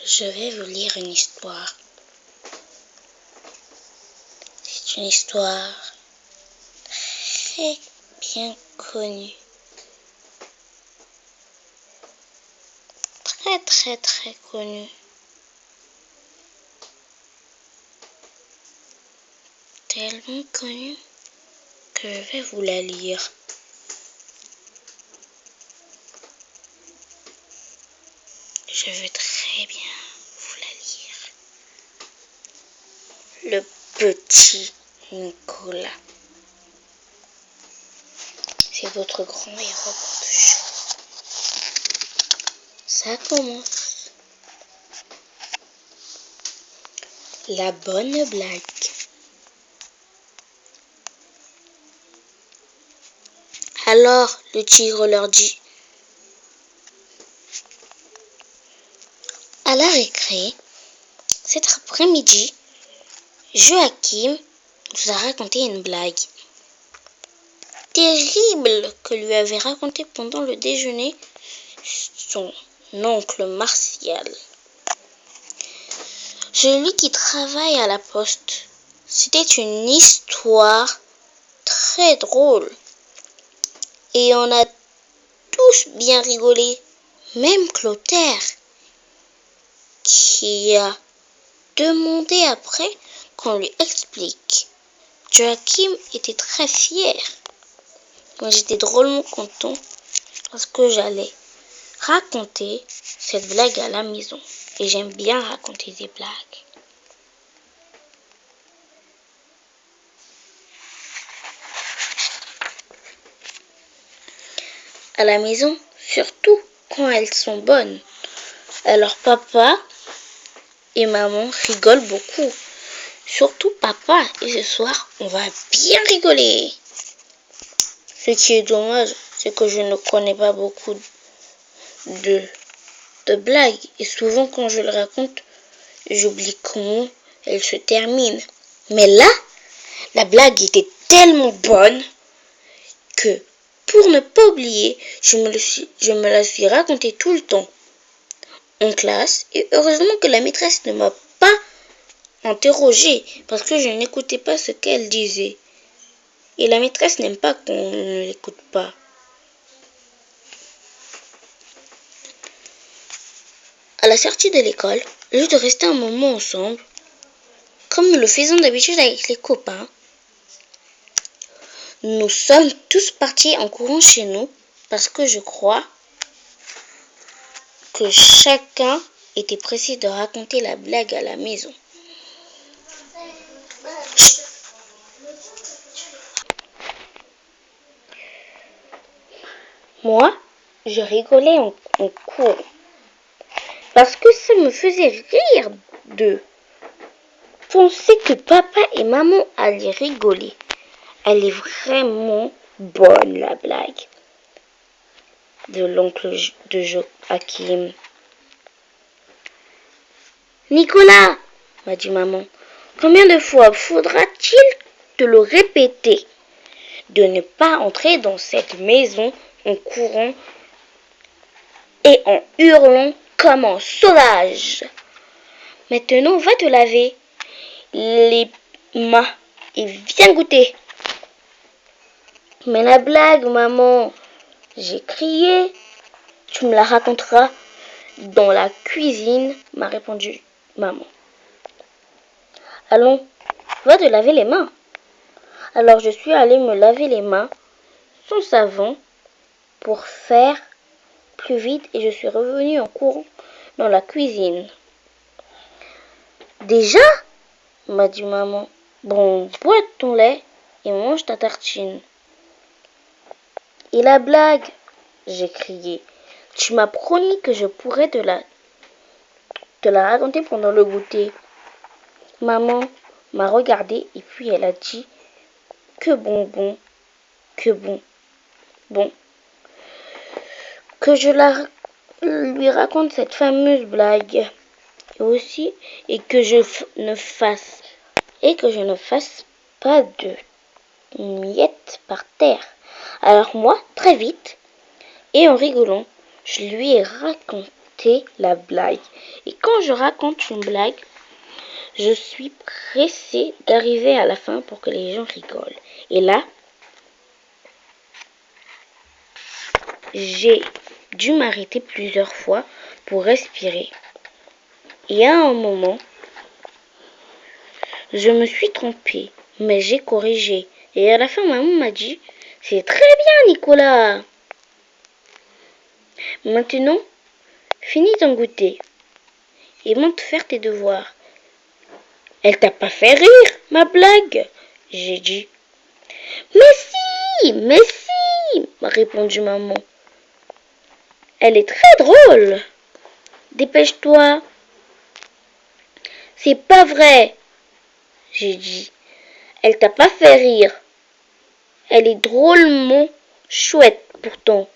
Je vais vous lire une histoire. C'est une histoire très bien connue. Très connue. Tellement connue que je vais vous la lire. Je veux très bien vous la lire. Le petit Nicolas. C'est votre grand héros pour toujours. Ça commence. La bonne blague. Alors le tigre leur dit: à la récré, cet après-midi, Joachim nous a raconté une blague terrible que lui avait racontée pendant le déjeuner son oncle Martial. Celui qui travaille à la poste. C'était une histoire très drôle. Et on a tous bien rigolé, même Clotaire, qui a demandé après qu'on lui explique. Joachim était très fier. Moi, j'étais drôlement content parce que j'allais raconter cette blague à la maison. Et j'aime bien raconter des blagues. À la maison, surtout quand elles sont bonnes. Alors papa et maman rigolent beaucoup. Surtout papa. Et ce soir, on va bien rigoler. Ce qui est dommage, c'est que je ne connais pas beaucoup de blagues. Et souvent, quand je le raconte, j'oublie comment elle se termine. Mais là, la blague était tellement bonne que, pour ne pas oublier, je me la suis racontée tout le temps en classe. Et heureusement que la maîtresse ne m'a pas interrogée parce que je n'écoutais pas ce qu'elle disait. Et la maîtresse n'aime pas qu'on ne l'écoute pas. À la sortie de l'école, au lieu de rester un moment ensemble, comme nous le faisons d'habitude avec les copains, nous sommes tous partis en courant chez nous parce que je crois que chacun était pressé de raconter la blague à la maison. Moi, je rigolais en courant parce que ça me faisait rire de penser que papa et maman allaient rigoler. Elle est vraiment bonne, la blague de l'oncle de Joachim. Nicolas, m'a dit maman, combien de fois faudra-t-il te le répéter de ne pas entrer dans cette maison en courant et en hurlant comme un sauvage. Maintenant, va te laver les mains et viens goûter. Mais la blague, maman, j'ai crié. Tu me la raconteras dans la cuisine, m'a répondu maman. Allons, va te laver les mains. Alors je suis allée me laver les mains sans savon pour faire plus vite et je suis revenue en courant dans la cuisine. Déjà, m'a dit maman. Bon, bois ton lait et mange ta tartine. Et la blague, j'ai crié. Tu m'as promis que je pourrais te la raconter pendant le goûter. Maman m'a regardée et puis elle a dit que bon, que je lui raconte cette fameuse blague aussi et que je ne fasse pas de miettes par terre. Alors moi, très vite et en rigolant, je lui ai raconté raconter la blague. Et quand je raconte une blague, je suis pressée d'arriver à la fin pour que les gens rigolent. Et là, j'ai dû m'arrêter plusieurs fois pour respirer. Et à un moment, je me suis trompée, mais j'ai corrigé. Et à la fin, maman m'a dit, c'est très bien, Nicolas. Maintenant, finis ton goûter et monte faire tes devoirs. Elle t'a pas fait rire, ma blague? J'ai dit. Mais si, m'a répondu maman. Elle est très drôle. Dépêche-toi. C'est pas vrai, j'ai dit. Elle t'a pas fait rire. Elle est drôlement chouette pourtant.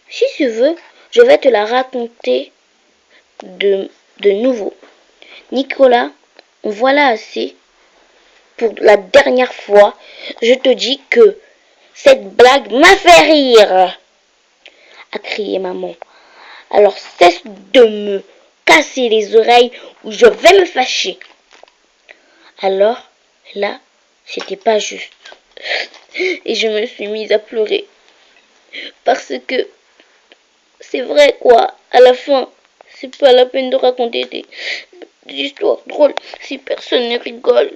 Si tu veux, je vais te la raconter de nouveau. Nicolas, voilà assez. Pour la dernière fois, je te dis que cette blague m'a fait rire, a crié maman. Alors cesse de me casser les oreilles ou je vais me fâcher. Alors là, c'était pas juste. Et je me suis mise à pleurer. Parce que c'est vrai quoi, à la fin, c'est pas la peine de raconter des histoires drôles si personne ne rigole.